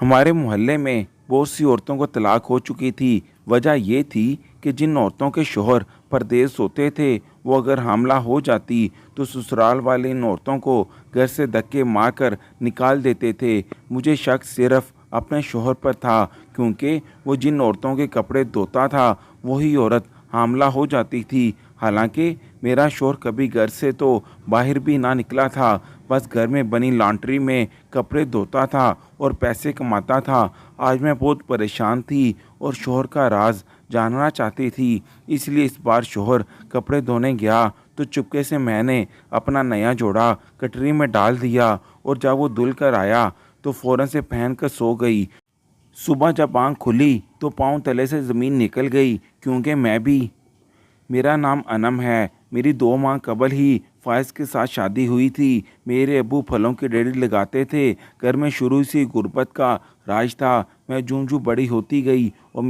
हमारे मोहल्ले में बहुत सी औरतों को तलाक हो चुकी थी। वजह ये थी कि जिन औरतों के शोहर परदेश होते थे, वो अगर हामला हो जाती तो ससुराल वाले इन औरतों को घर से धक्के मारकर निकाल देते थे। मुझे शक सिर्फ अपने शोहर पर था, क्योंकि वो जिन औरतों के कपड़े धोता था वही औरत हामला हो जाती थी। हालांकि मेरा शोहर कभी घर से तो बाहर भी ना निकला था, बस घर में बनी लॉन्ड्री में कपड़े धोता था और पैसे कमाता था। आज मैं बहुत परेशान थी और शोहर का राज जानना चाहती थी, इसलिए इस बार शोहर कपड़े धोने गया तो चुपके से मैंने अपना नया जोड़ा कटरी में डाल दिया और जब वो धुल कर आया तो फौरन से पहन कर सो गई। सुबह जब आँख खुली तो पाँव तले से ज़मीन निकल गई, क्योंकि मैं भी मेरा नाम अनम है। मेरी 2 माह कबल ही फ़ाइज़ के साथ शादी हुई थी। मेरे अब्बू फलों की रेहड़ी लगाते थे। घर में शुरू से गुर्बत का राज था। मैं जूं-जूं बड़ी होती गई और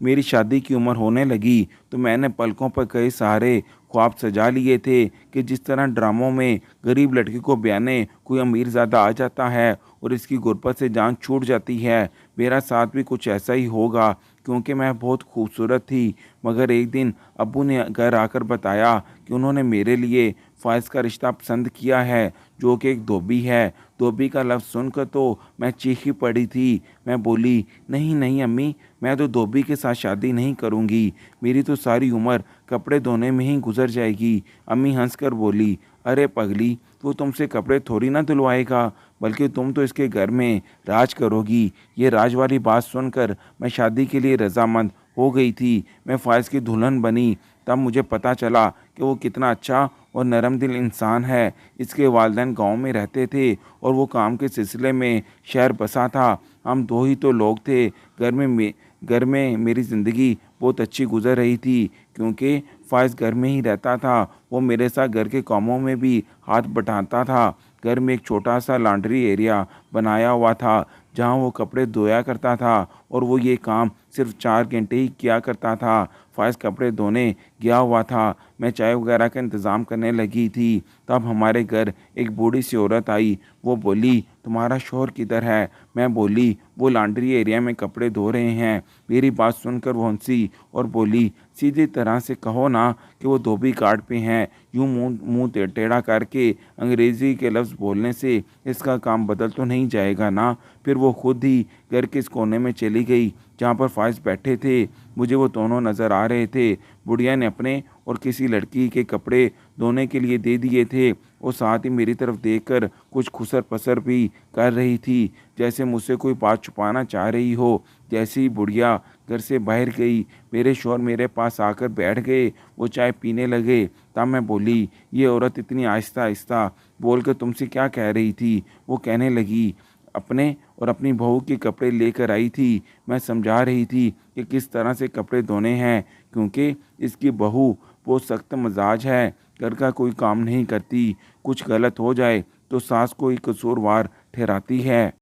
मेरी शादी की उम्र होने लगी तो मैंने पलकों पर कई सारे ख्वाब सजा लिए थे कि जिस तरह ड्रामों में गरीब लड़की को ब्याने कोई अमीरज़ादा आ जाता है और इसकी गुर्बत से जान छूट जाती है, मेरा साथ भी कुछ ऐसा ही होगा, क्योंकि मैं बहुत खूबसूरत थी। मगर एक दिन अब्बू ने घर आकर बताया कि उन्होंने मेरे लिए फ़ाइज़ का रिश्ता पसंद किया है, जो कि एक धोबी है। धोबी का लफ्ज़ सुनकर तो मैं चीखी पड़ी थी। मैं बोली, नहीं नहीं अम्मी, मैं तो धोबी के साथ शादी नहीं करूँगी। मेरी तो सारी उम्र कपड़े धोने में ही गुजर जाएगी। अम्मी हंसकर बोली, अरे पगली, वो तुमसे कपड़े थोड़ी ना धुलवाएगा, बल्कि तुम तो इसके घर में राज करोगी। ये राज वाली बात सुनकर मैं शादी के लिए रजामंद हो गई थी। मैं फ़ाइज़ की दुल्हन बनी। तब मुझे पता चला कि वो कितना अच्छा और नरम दिल इंसान है। इसके वालिदैन गांव में रहते थे और वो काम के सिलसिले में शहर बसा था। हम 2 ही तो लोग थे। घर में मेरी ज़िंदगी बहुत अच्छी गुजर रही थी, क्योंकि फ़ाइज़ घर में ही रहता था। वो मेरे साथ घर के कामों में भी हाथ बटाता था। घर में एक छोटा सा लॉन्ड्री एरिया बनाया हुआ था, जहाँ वो कपड़े धोया करता था और वो ये काम सिर्फ 4 घंटे ही किया करता था। फ़ाइज़ कपड़े धोने गया हुआ था। मैं चाय वगैरह का इंतज़ाम करने लगी थी, तब हमारे घर एक बूढ़ी सी औरत आई। वो बोली, तुम्हारा शौहर किधर है? मैं बोली, वो लॉन्ड्री एरिया में कपड़े धो रहे हैं। मेरी बात सुनकर वो हंसी और बोली, सीधी तरह से कहो ना कि वो धोबी घाट पे हैं। यूं मुंह टेढ़ा करके अंग्रेज़ी के लफ्ज़ बोलने से इसका काम बदल तो नहीं जाएगा ना। फिर वो खुद ही घर के इस कोने में चली गई जहाँ पर फ़ाइज़ बैठे थे। मुझे वो दोनों नज़र आ रहे थे। बुढ़िया ने अपने और किसी लड़की के कपड़े धोने के लिए दे दिए थे और साथ ही मेरी तरफ देखकर कुछ खुसर पसर भी कर रही थी, जैसे मुझसे कोई बात छुपाना चाह रही हो। जैसे ही बुढ़िया घर से बाहर गई, मेरे शौहर मेरे पास आकर बैठ गए। वो चाय पीने लगे। तब मैं बोली, ये औरत इतनी आहिस्ता आहिस्ता बोलकर तुमसे क्या कह रही थी? वो कहने लगी, अपने और अपनी बहू के कपड़े लेकर आई थी। मैं समझा रही थी कि किस तरह से कपड़े धोने हैं, क्योंकि इसकी बहू बहुत सख्त मिजाज है, घर का कोई काम नहीं करती। कुछ गलत हो जाए तो सास को ही कसूरवार ठहराती है।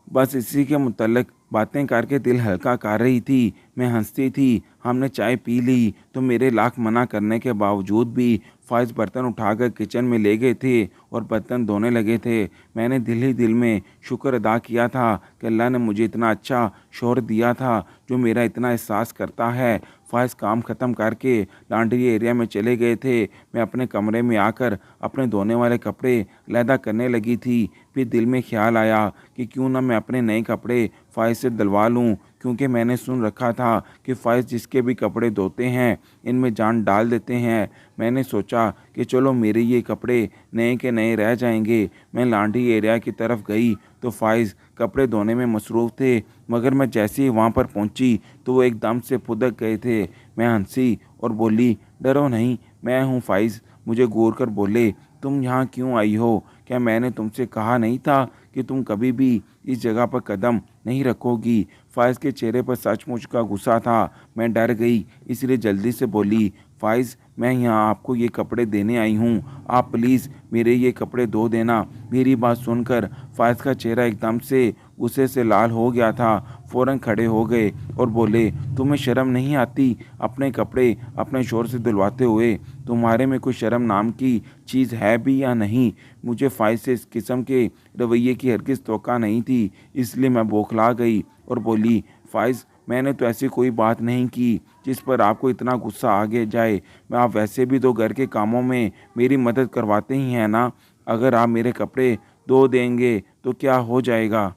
बस इसी के मुतल्लिक बातें करके दिल हल्का कर रही थी। मैं हंसती थी। हमने चाय पी ली तो मेरे लाख मना करने के बावजूद भी फ़ाइज़ बर्तन उठाकर किचन में ले गए थे और बर्तन धोने लगे थे। मैंने दिल ही दिल में शुक्र अदा किया था कि अल्लाह ने मुझे इतना अच्छा शौहर दिया था जो मेरा इतना एहसास करता है। फ़ाइज़ काम ख़त्म करके लॉन्ड्री एरिया में चले गए थे। मैं अपने कमरे में आकर अपने धोने वाले कपड़े अलहदा करने लगी थी। फिर दिल में ख्याल आया कि क्यों ना मैं अपने नए कपड़े फ़ाइज़ से दिलवा लूँ, क्योंकि मैंने सुन रखा था कि फ़ाइज़ जिसके भी कपड़े धोते हैं इनमें जान डाल देते हैं। मैंने सोचा कि चलो मेरे ये कपड़े नए के नए रह जाएंगे। मैं लॉन्ड्री एरिया की तरफ गई तो फ़ाइज़ कपड़े धोने में मसरूफ़ थे, मगर मैं जैसे ही वहाँ पर पहुँची तो वो एकदम से फुदक गए थे। मैं हंसी और बोली, डरो नहीं, मैं हूँ फ़ाइज़। मुझे घूर कर बोले, तुम यहाँ क्यों आई हो? क्या मैंने तुमसे कहा नहीं था कि तुम कभी भी इस जगह पर कदम नहीं रखोगी? फ़ाइज़ के चेहरे पर सचमुच का गुस्सा था। मैं डर गई, इसलिए जल्दी से बोली, फ़ाइज़, मैं यहाँ आपको ये कपड़े देने आई हूँ, आप प्लीज़ मेरे ये कपड़े धो देना। मेरी बात सुनकर फ़ाइज़ का चेहरा एकदम से गुस्से से लाल हो गया था। फ़ौरन खड़े हो गए और बोले, तुम्हें शर्म नहीं आती अपने कपड़े अपने शौहर से धुलवाते हुए? तुम्हारे में कोई शर्म नाम की चीज़ है भी या नहीं? मुझे फ़ाइज़ से इस किस्म के रवैये की हरगिज़ तवक्को नहीं थी, इसलिए मैं बौखला गई और बोली, फ़ाइज़, मैंने तो ऐसी कोई बात नहीं की जिस पर आपको इतना गुस्सा आ गया जाए। मैं आप वैसे भी तो घर के कामों में मेरी मदद करवाते ही हैं ना। अगर आप मेरे कपड़े धो देंगे तो क्या हो जाएगा?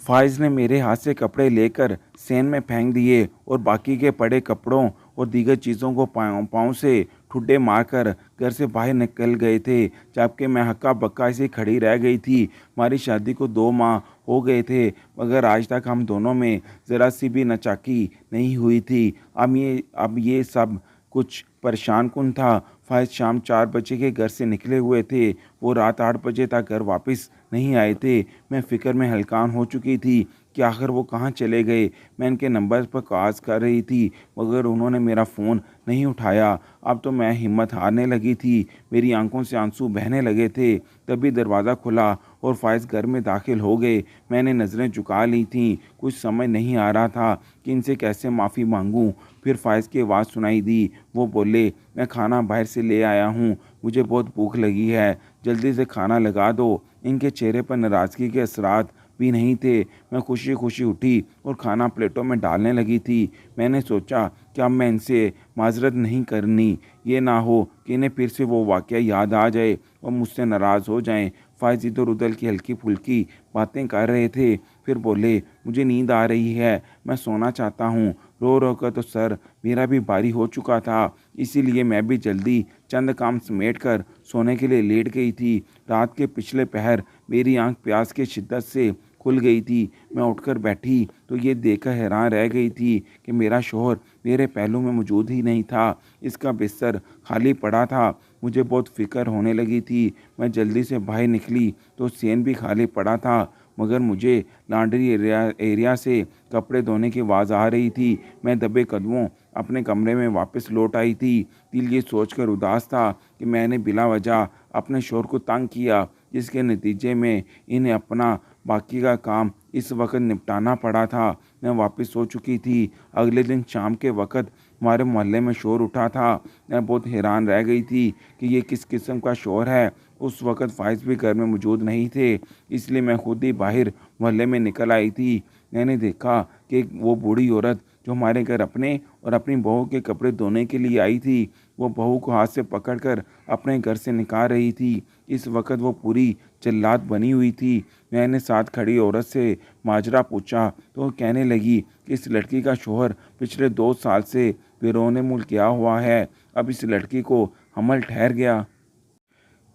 फ़ाइज़ ने मेरे हाथ से कपड़े लेकर सेन में फेंक दिए और बाकी के पड़े कपड़ों और दीगर चीज़ों को पाँव पाँव से ठुड्डे मारकर घर से बाहर निकल गए थे, जबकि मैं हक्का-बक्का ऐसे ही खड़ी रह गई थी। हमारी शादी को 2 माह हो गए थे, मगर आज तक हम दोनों में ज़रा-सी भी नचाकी नहीं हुई थी। अब ये सब कुछ परेशान-कुन था। फ़ाइज़ शाम 4 बजे के घर से निकले हुए थे। वो रात 8 बजे तक घर वापस नहीं आए थे। मैं फ़िक्र में हलकान हो चुकी थी कि आखिर वो कहाँ चले गए। मैं इनके नंबर पर कॉल कर रही थी, मगर उन्होंने मेरा फ़ोन नहीं उठाया। अब तो मैं हिम्मत हारने लगी थी, मेरी आंखों से आंसू बहने लगे थे। तभी दरवाज़ा खुला और फ़ाइज़ घर में दाखिल हो गए। मैंने नज़रें झुका ली थीं, कुछ समझ नहीं आ रहा था कि इनसे कैसे माफ़ी माँगूँ। फिर फ़ाइज़ की आवाज़ सुनाई दी। वो बोले, मैं खाना बाहर से ले आया हूँ, मुझे बहुत भूख लगी है, जल्दी से खाना लगा दो। इनके चेहरे पर नाराज़गी के असरात भी नहीं थे। मैं खुशी-खुशी उठी और खाना प्लेटों में डालने लगी थी। मैंने सोचा कि अब मैं इनसे माज़रत नहीं करनी, ये ना हो कि इन्हें फिर से वो वाक़या याद आ जाए और मुझसे नाराज़ हो जाएँ। फ़ाइज़ इधर-उधर की हल्की-फुल्की बातें कर रहे थे। फिर बोले, मुझे नींद आ रही है, मैं सोना चाहता हूँ। रो-रो कर तो सर मेरा भी भारी हो चुका था, इसीलिए मैं भी जल्दी चंद काम समेट कर सोने के लिए लेट गई थी। रात के पिछले पहर मेरी आँख प्यास की शिद्दत से खुल गई थी। मैं उठकर बैठी तो ये देखकर हैरान रह गई थी कि मेरा शौहर मेरे पहलू में मौजूद ही नहीं था। इसका बिस्तर खाली पड़ा था। मुझे बहुत फ़िक्र होने लगी थी। मैं जल्दी से बाहर निकली तो सेन भी खाली पड़ा था, मगर मुझे लॉन्ड्री एरिया से कपड़े धोने की आवाज़ आ रही थी। मैं दबे कदमों अपने कमरे में वापस लौट आई थी। दिल ये सोचकर उदास था कि मैंने बिला वजह अपने शौहर को तंग किया, जिसके नतीजे में इन्हें अपना बाकी का काम इस वक्त निपटाना पड़ा था। मैं वापस सो चुकी थी। अगले दिन शाम के वक़्त हमारे मोहल्ले में शोर उठा था। मैं बहुत हैरान रह गई थी कि ये किस किस्म का शोर है। उस वक़्त फ़ाइज़ भी घर में मौजूद नहीं थे, इसलिए मैं खुद ही बाहर मोहल्ले में निकल आई थी। मैंने देखा कि वो बूढ़ी औरत जो हमारे घर अपने और अपनी बहू के कपड़े धोने के लिए आई थी, वो बहू को हाथ से पकड़कर अपने घर से निकाल रही थी। इस वक़्त वो पूरी जल्लाद बनी हुई थी। मैंने साथ खड़ी औरत से माजरा पूछा तो वो कहने लगी कि इस लड़की का शौहर पिछले 2 साल से बैरून मुल्क गया हुआ है। अब इस लड़की को हमल ठहर गया।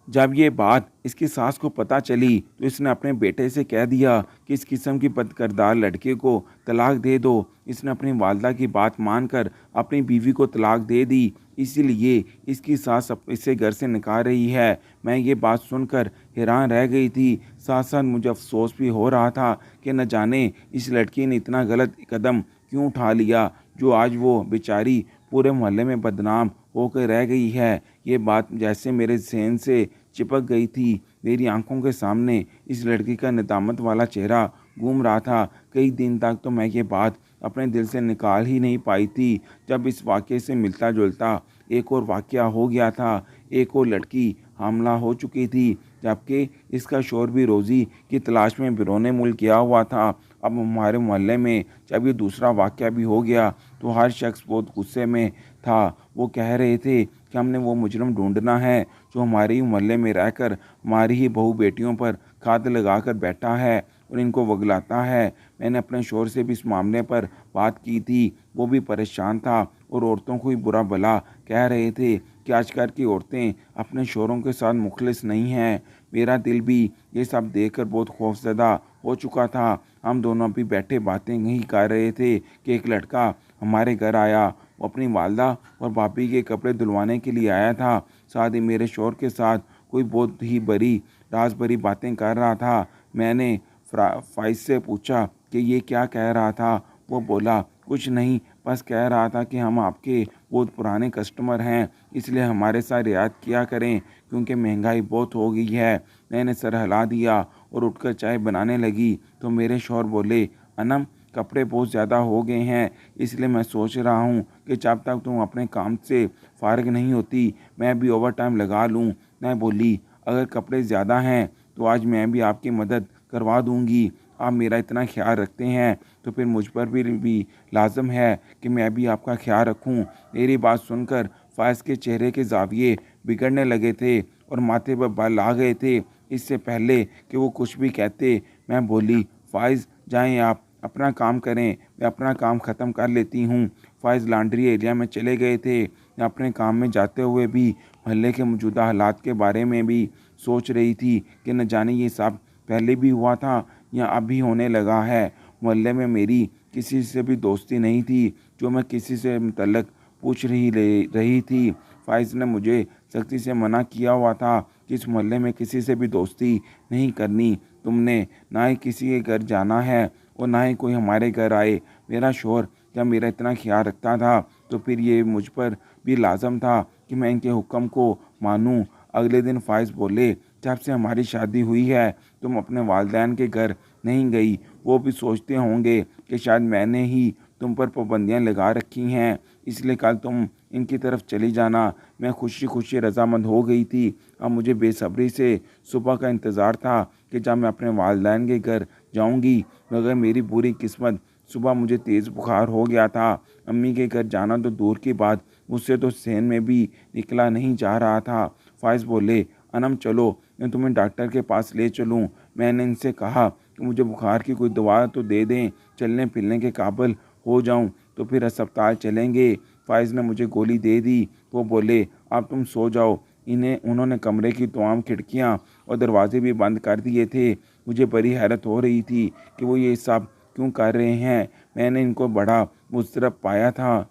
जब ये बात इसकी सास को पता चली तो इसने अपने बेटे से कह दिया कि इस किस्म की बदकिरदार लड़के को तलाक दे दो। इसने अपनी वालदा की बात मानकर अपनी बीवी को तलाक दे दी, इसीलिए इसकी सास इसे घर से निकाल रही है। मैं ये बात सुनकर हैरान रह गई थी। साथ साथ मुझे अफसोस भी हो रहा था कि न जाने इस लड़की ने इतना गलत कदम क्यों उठा लिया, जो आज वो बेचारी पूरे मोहल्ले में बदनाम होकर रह गई है। ये बात जैसे मेरे ज़हन से चिपक गई थी। मेरी आंखों के सामने इस लड़की का नदामत वाला चेहरा घूम रहा था। कई दिन तक तो मैं ये बात अपने दिल से निकाल ही नहीं पाई थी। जब इस वाक़ये से मिलता जुलता एक और वाक़या हो गया था। एक और लड़की हामला हो चुकी थी, जबकि इसका शौहर भी रोज़ी की तलाश में बैरून मुल्क गया हुआ था। अब हमारे मोहल्ले में जब ये दूसरा वाक़या भी हो गया तो हर शख्स बहुत गुस्से में था। वो कह रहे थे कि हमने वो मुजरिम ढूंढना है जो हमारे ही मोहल्ले में रहकर हमारी ही बहू बेटियों पर खाद लगाकर बैठा है और इनको वगलाता है। मैंने अपने शौहर से भी इस मामले पर बात की थी। वो भी परेशान था और औरतों को ही बुरा भला कह रहे थे कि आजकल की औरतें अपने शौहरों के साथ मुखलिस नहीं हैं। मेरा दिल भी ये सब देखकर बहुत खौफज़दा हो चुका था। हम दोनों भी बैठे बातें यही कर रहे थे कि एक लड़का हमारे घर आया। वो अपनी वालदा और भाभी के कपड़े धुलवाने के लिए आया था। साथ ही मेरे शौहर के साथ कोई बहुत ही बड़ी राज भरी बातें कर रहा था। मैंने फ़ाइज़ से पूछा कि ये क्या कह रहा था। वो बोला, कुछ नहीं, बस कह रहा था कि हम आपके बहुत पुराने कस्टमर हैं, इसलिए हमारे साथ रियायत किया करें क्योंकि महंगाई बहुत हो गई है। मैंने सर हिला दिया और उठकर चाय बनाने लगी तो मेरे शौहर बोले, अनम कपड़े बहुत ज़्यादा हो गए हैं, इसलिए मैं सोच रहा हूँ कि जब तक तुम अपने काम से फारिग नहीं होती मैं भी ओवर टाइम लगा लूँ। मैं बोली, अगर कपड़े ज़्यादा हैं तो आज मैं भी आपकी मदद करवा दूँगी। आप मेरा इतना ख्याल रखते हैं तो फिर मुझ पर भी लाजम है कि मैं भी आपका ख्याल रखूं। मेरी बात सुनकर फ़ाइज़ के चेहरे के ज़ाविये बिगड़ने लगे थे और माथे पर बाल आ गए थे। इससे पहले कि वो कुछ भी कहते मैं बोली, फ़ाइज़ जाएं आप अपना काम करें, मैं अपना काम ख़त्म कर लेती हूँ। फ़ाइज़ लॉन्ड्री एरिया में चले गए थे। मैं अपने काम में जाते हुए भी मोहल्ले के मौजूदा हालात के बारे में भी सोच रही थी कि न जाने ये सब पहले भी हुआ था या अभी होने लगा है। मोहल्ले में मेरी किसी से भी दोस्ती नहीं थी, जो मैं किसी से मुतल्लक पूछ रही थी। फ़ाइज़ ने मुझे सख्ती से मना किया हुआ था कि इस मोहल्ले में किसी से भी दोस्ती नहीं करनी। तुमने ना ही किसी के घर जाना है और ना ही कोई हमारे घर आए। मेरा शौहर जब मेरा इतना ख्याल रखता था तो फिर ये मुझ पर भी लाजम था कि मैं इनके हुक्म को मानूं। अगले दिन फ़ाइज़ बोले, जब से हमारी शादी हुई है तुम अपने वालिदैन के घर नहीं गई। वो भी सोचते होंगे कि शायद मैंने ही तुम पर पाबंदियाँ लगा रखी हैं, इसलिए कल तुम इनकी तरफ चली जाना। मैं खुशी खुशी रजामंद हो गई थी। अब मुझे बेसब्री से सुबह का इंतज़ार था कि जब मैं अपने वालिदैन के घर जाऊंगी, मगर मेरी बुरी किस्मत सुबह मुझे तेज़ बुखार हो गया था। अम्मी के घर जाना तो दूर की बात, मुझसे तो सहन में भी निकला नहीं जा रहा था। फ़ाइज़ बोले, अनम चलो मैं तुम्हें डॉक्टर के पास ले चलूँ। मैंने इनसे कहा कि मुझे बुखार की कोई दवा तो दे दें, चलने फिरने के काबिल हो जाऊं तो फिर अस्पताल चलेंगे। फ़ाइज़ ने मुझे गोली दे दी। वो बोले, अब तुम सो जाओ। उन्होंने कमरे की तमाम खिड़कियां और दरवाजे भी बंद कर दिए थे। मुझे बड़ी हैरत हो रही थी कि वो ये सब क्यों कर रहे हैं। मैंने इनको बड़ा मुस्तरब पाया था।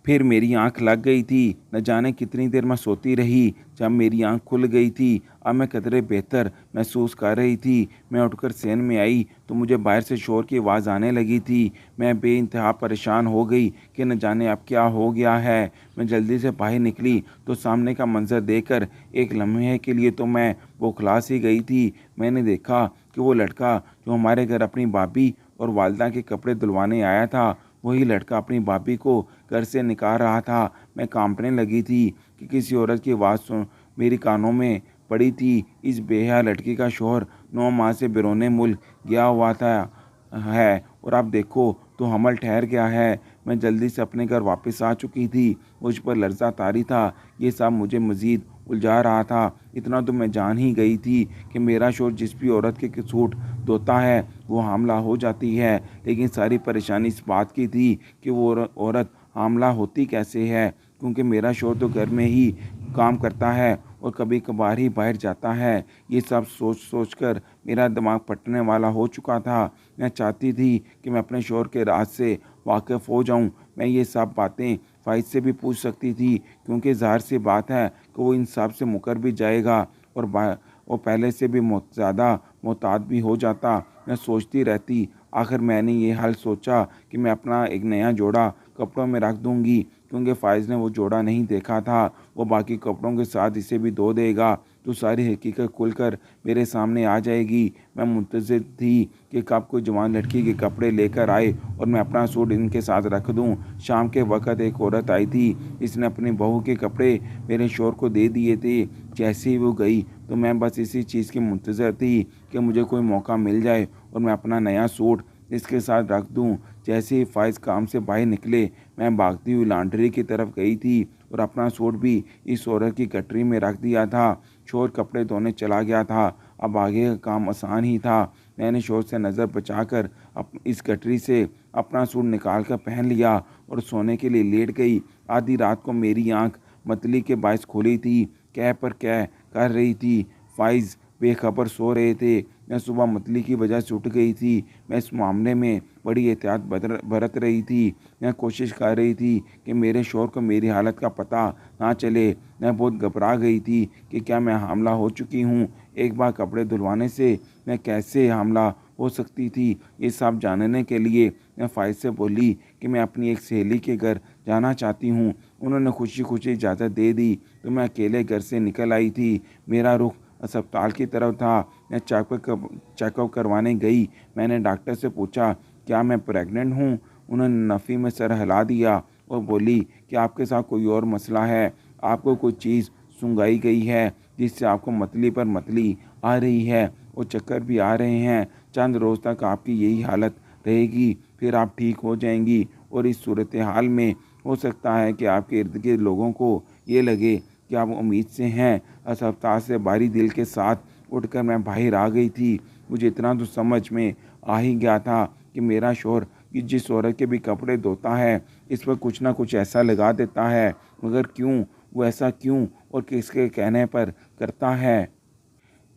फिर मेरी आंख लग गई थी। न जाने कितनी देर मैं सोती रही। जब मेरी आंख खुल गई थी अब मैं कदरे बेहतर महसूस कर रही थी। मैं उठकर सहन में आई तो मुझे बाहर से शोर की आवाज़ आने लगी थी। मैं बेइंतहा परेशान हो गई कि न जाने अब क्या हो गया है। मैं जल्दी से बाहर निकली तो सामने का मंजर देखकर एक लम्हे के लिए तो मैं बौखला सी गई थी। मैंने देखा कि वो लड़का जो हमारे घर अपनी भाभी और वालदा के कपड़े धुलवाने आया था, वही लड़का अपनी भाभी को घर से निकाल रहा था। मैं कांपने लगी थी कि किसी औरत की आवाज़ सुन मेरी कानों में पड़ी थी। इस बेहया लड़की का शौहर 9 माह से बिरोने मुल्क गया हुआ था है और अब देखो तो हमल ठहर गया है। मैं जल्दी से अपने घर वापस आ चुकी थी। मुझ पर लर्जा तारी था। ये सब मुझे मज़ीद उलझा रहा था। इतना तो मैं जान ही गई थी कि मेरा शौहर जिस भी औरत के सूट धोता है वो हामला हो जाती है। लेकिन सारी परेशानी इस बात की थी कि वो औरत हामला होती कैसे है, क्योंकि मेरा शौहर तो घर में ही काम करता है और कभी कभार ही बाहर जाता है। ये सब सोच सोच कर मेरा दिमाग फटने वाला हो चुका था। मैं चाहती थी कि मैं अपने शौहर के राज से वाकिफ़ हो जाऊं। मैं ये सब बातें फ़ाइज़ से भी पूछ सकती थी, क्योंकि ज़ाहिर सी बात है कि वो इन सब से मुकर भी जाएगा और वो पहले से भी ज़्यादा मोहतात भी हो जाता। मैं सोचती रहती। आखिर मैंने ये हल सोचा कि मैं अपना एक नया जोड़ा कपड़ों में रख दूंगी, क्योंकि फ़ाइज़ ने वो जोड़ा नहीं देखा था। वो बाकी कपड़ों के साथ इसे भी धो देगा तो सारी हकीकत खुलकर मेरे सामने आ जाएगी। मैं मुंतज़िर थी कि कब कोई जवान लड़की के कपड़े लेकर आए और मैं अपना सूट इनके साथ रख दूं। शाम के वक़्त एक औरत आई थी। इसने अपनी बहू के कपड़े मेरे शौहर को दे दिए थे। जैसे ही वो गई तो मैं बस इसी चीज़ की मुंतज़िर थी कि मुझे कोई मौका मिल जाए और मैं अपना नया सूट इसके साथ रख दूं। जैसे ही फ़ाइज़ काम से बाहर निकले मैं भागती हुई लॉन्ड्री की तरफ गई थी और अपना सूट भी इस औरत की गठरी में रख दिया था। शौहर कपड़े धोने चला गया था। अब आगे का काम आसान ही था। मैंने शौहर से नज़र बचाकर इस गठरी से अपना सूट निकाल कर पहन लिया और सोने के लिए लेट गई। आधी रात को मेरी आंख मतली के बायस खुली थी। कह पर कह कर रही थी। फ़ाइज़ बेखबर सो रहे थे। मैं सुबह मतली की वजह से उठ गई थी। मैं इस मामले में बड़ी एहतियात बरत रही थी। मैं कोशिश कर रही थी कि मेरे शौहर को मेरी हालत का पता ना चले। मैं बहुत घबरा गई थी कि क्या मैं हामला हो चुकी हूँ। एक बार कपड़े धुलवाने से मैं कैसे हामला हो सकती थी। ये सब जानने के लिए मैं फ़ाइज़ से बोली कि मैं अपनी एक सहेली के घर जाना चाहती हूँ। उन्होंने खुशी खुशी इजाज़त दे दी तो मैं अकेले घर से निकल आई थी। मेरा रुख अस्पताल की तरफ था। मैं चेकअप करवाने गई। मैंने डॉक्टर से पूछा, क्या मैं प्रेग्नेंट हूँ? उन्होंने नफ़ी में सर हिला दिया और बोली कि आपके साथ कोई और मसला है। आपको कोई चीज़ सूंघाई गई है जिससे आपको मतली पर मतली आ रही है और चक्कर भी आ रहे हैं। चंद रोज़ तक आपकी यही हालत रहेगी, फिर आप ठीक हो जाएंगी। और इस सूरत हाल में हो सकता है कि आपके इर्द गिर्द लोगों को ये लगे कि आप उम्मीद से हैं। अस्पताल से भारी दिल के साथ उठकर मैं बाहर आ गई थी। मुझे इतना तो समझ में आ ही गया था कि मेरा शौहर कि जिस औरत के भी कपड़े धोता है इस पर कुछ ना कुछ ऐसा लगा देता है, मगर क्यों, वो ऐसा क्यों और किसके कहने पर करता है।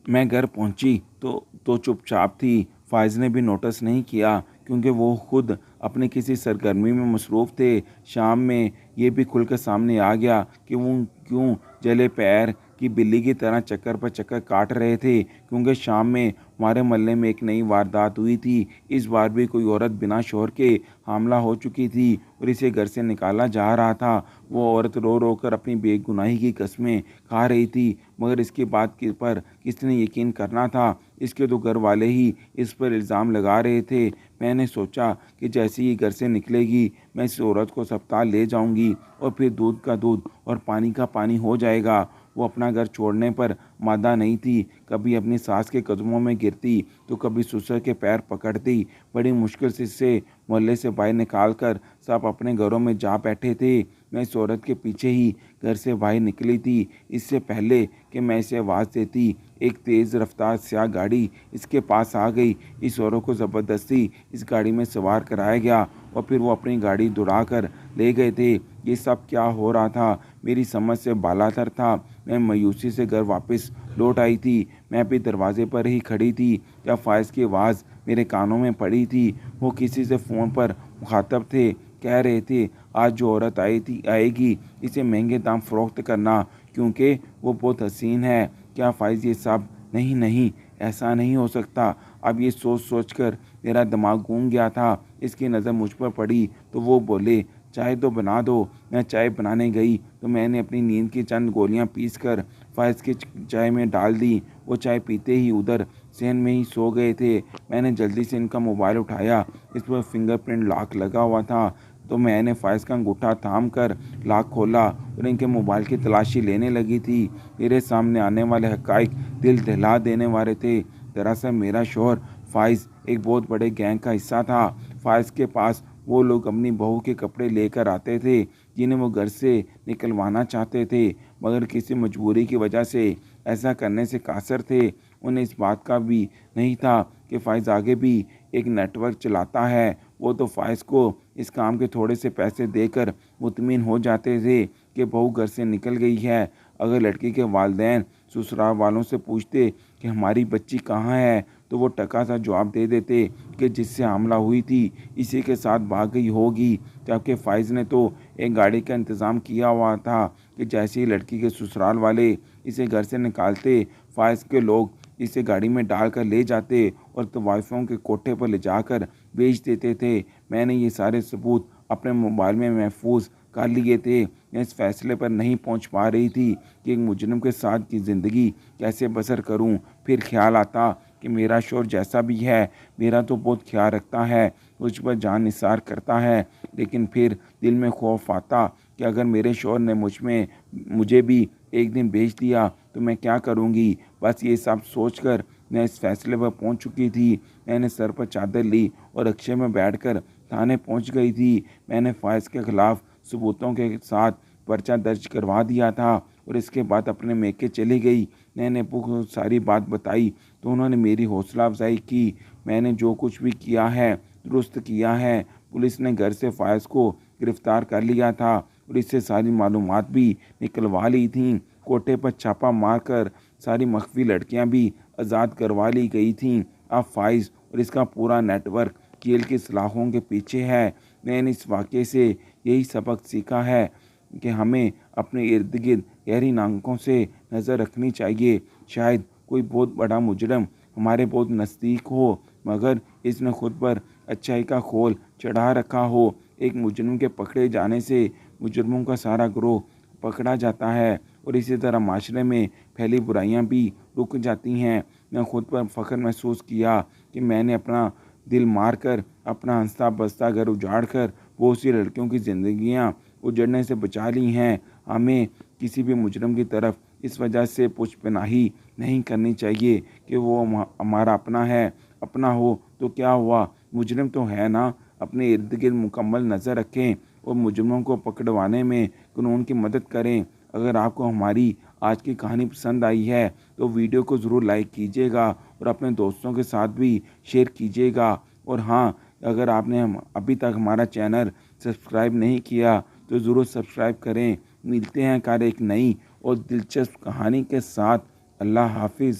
मैं घर पहुंची तो चुपचाप थी। फ़ाइज़ ने भी नोटिस नहीं किया क्योंकि वो खुद अपनी किसी सरगर्मी में मसरूफ़ थे। शाम में ये भी खुलकर सामने आ गया कि वो क्यों जले पैर की बिल्ली की तरह चक्कर पर चक्कर काट रहे थे, क्योंकि शाम में हमारे मोहल्ले में एक नई वारदात हुई थी। इस बार भी कोई औरत बिना शौहर के हामला हो चुकी थी और इसे घर से निकाला जा रहा था। वो औरत रो रो कर अपनी बेगुनाही की कस्में खा रही थी, मगर इसकी बात के पर किसने यकीन करना था। इसके तो घर वाले ही इस पर इल्ज़ाम लगा रहे थे। मैंने सोचा कि जैसे ही घर से निकलेगी मैं इस औरत को अस्पताल ले जाऊंगी और फिर दूध का दूध और पानी का पानी हो जाएगा। वो अपना घर छोड़ने पर मादा नहीं थी। कभी अपनी सास के कदमों में गिरती तो कभी ससुर के पैर पकड़ती। बड़ी मुश्किल से इसे मोहल्ले से बाहर निकाल कर सब अपने घरों में जा बैठे थे। मैं इस औरत के पीछे ही घर से बाहर निकली थी। इससे पहले कि मैं इसे आवाज़ देती, एक तेज़ रफ्तार स्याह गाड़ी इसके पास आ गई। इस औरत को ज़बरदस्ती इस गाड़ी में सवार कराया गया और फिर वो अपनी गाड़ी दौड़ा कर ले गए थे। ये सब क्या हो रहा था मेरी समझ से बालातर था। मैं मायूसी से घर वापस लौट आई थी। मैं भी दरवाजे पर ही खड़ी थी जब फ़ाइज़ की आवाज़ मेरे कानों में पड़ी थी। वो किसी से फ़ोन पर मुखातब थे, कह रहे थे आज जो औरत आएगी इसे महंगे दाम फ़रोख्त करना क्योंकि वो बहुत हसीन है। क्या फ़ाइज़ ये सब नहीं नहीं, ऐसा नहीं हो सकता। अब ये सोच सोच कर मेरा दिमाग घूम गया था। इसकी नज़र मुझ पर पड़ी तो वो बोले, चाय तो बना दो। मैं चाय बनाने गई तो मैंने अपनी नींद की चंद गोलियां पीस कर फ़ाइज़ की चाय में डाल दी। वो चाय पीते ही उधर सहन में ही सो गए थे। मैंने जल्दी से इनका मोबाइल उठाया। इस पर फिंगरप्रिंट लॉक लगा हुआ था तो मैंने फ़ाइज़ का अंगूठा थाम कर लॉक खोला और इनके मोबाइल की तलाशी लेने लगी थी। मेरे सामने आने वाले हक़ाइक़ दिल दहला देने वाले थे। दरअसल मेरा शौहर फ़ाइज़ एक बहुत बड़े गैंग का हिस्सा था। फ़ाइज़ के पास वो लोग अपनी बहू के कपड़े लेकर आते थे जिन्हें वो घर से निकलवाना चाहते थे, मगर किसी मजबूरी की वजह से ऐसा करने से कासर थे। उन्हें इस बात का भी नहीं था कि फ़ाइज़ आगे भी एक नेटवर्क चलाता है। वो तो फ़ाइज़ को इस काम के थोड़े से पैसे देकर मुतमिन हो जाते थे कि बहू घर से निकल गई है। अगर लड़की के वालिदैन ससुराल वालों से पूछते कि हमारी बच्ची कहाँ है तो वो टका सा जवाब दे देते कि जिससे हमला हुई थी इसी के साथ भाग गई होगी। जबकि फ़ाइज़ ने तो एक गाड़ी का इंतज़ाम किया हुआ था कि जैसे ही लड़की के ससुराल वाले इसे घर से निकालते फ़ाइज़ के लोग इसे गाड़ी में डालकर ले जाते और तवाइफों के कोठे पर ले जाकर बेच देते थे। मैंने ये सारे सबूत अपने मोबाइल में महफूज कर लिए थे। मैं इस फैसले पर नहीं पहुंच पा रही थी कि एक मुजरिम के साथ की ज़िंदगी कैसे बसर करूं। फिर ख्याल आता कि मेरा शौहर जैसा भी है मेरा तो बहुत ख्याल रखता है, मुझ पर जान निसार करता है, लेकिन फिर दिल में खौफ आता कि अगर मेरे शौहर ने मुझे भी एक दिन बेच दिया तो मैं क्या करूंगी। बस ये सब सोचकर मैं इस फैसले पर पहुंच चुकी थी। मैंने सर पर चादर ली और रिक्शे में बैठकर थाने पहुंच गई थी। मैंने फ़ाइज़ के ख़िलाफ़ सबूतों के साथ पर्चा दर्ज करवा दिया था और इसके बाद अपने मैके चली गई। मैंने अब्बू को सारी बात बताई तो उन्होंने मेरी हौसला अफजाई की। मैंने जो कुछ भी किया है दुरुस्त किया है। पुलिस ने घर से फ़ाइज़ को गिरफ़्तार कर लिया था और इससे सारी मालूमात भी निकलवा ली थीं। कोठे पर छापा मारकर सारी मख्फी लड़कियां भी आज़ाद करवा ली गई थीं। अब फ़ाइज़ और इसका पूरा नेटवर्क जेल की सलाखों के पीछे है। मैंने इस वाक़े से यही सबक सीखा है कि हमें अपने इर्द गिर्द गहरी आंखों से नज़र रखनी चाहिए। शायद कोई बहुत बड़ा मुजरम हमारे बहुत नज़दीक हो मगर इसने खुद पर अच्छाई का खोल चढ़ा रखा हो। एक मुजरिम के पकड़े जाने से मुजरिमों का सारा गिरोह पकड़ा जाता है और इसी तरह माशरे में फैली बुराइयां भी रुक जाती हैं। मैं खुद पर फ़ख्र महसूस किया कि मैंने अपना दिल मार कर, अपना हंसता बसता घर उजाड़ कर बहुत सी लड़कियों की ज़िंदगियां उजड़ने से बचा ली हैं। हमें किसी भी मुजरिम की तरफ इस वजह से पुष्पनाही नहीं करनी चाहिए कि वो हमारा अपना है। अपना हो तो क्या हुआ, मुजरिम तो है ना। अपने इर्द गिर्द मुकम्मल नज़र रखें और मुजरिमों को पकड़वाने में कानून की मदद करें। अगर आपको हमारी आज की कहानी पसंद आई है तो वीडियो को ज़रूर लाइक कीजिएगा और अपने दोस्तों के साथ भी शेयर कीजिएगा। और हाँ, अगर आपने अभी तक हमारा चैनल सब्सक्राइब नहीं किया तो ज़रूर सब्सक्राइब करें। मिलते हैं एक नई और दिलचस्प कहानी के साथ। अल्लाह हाफिज़।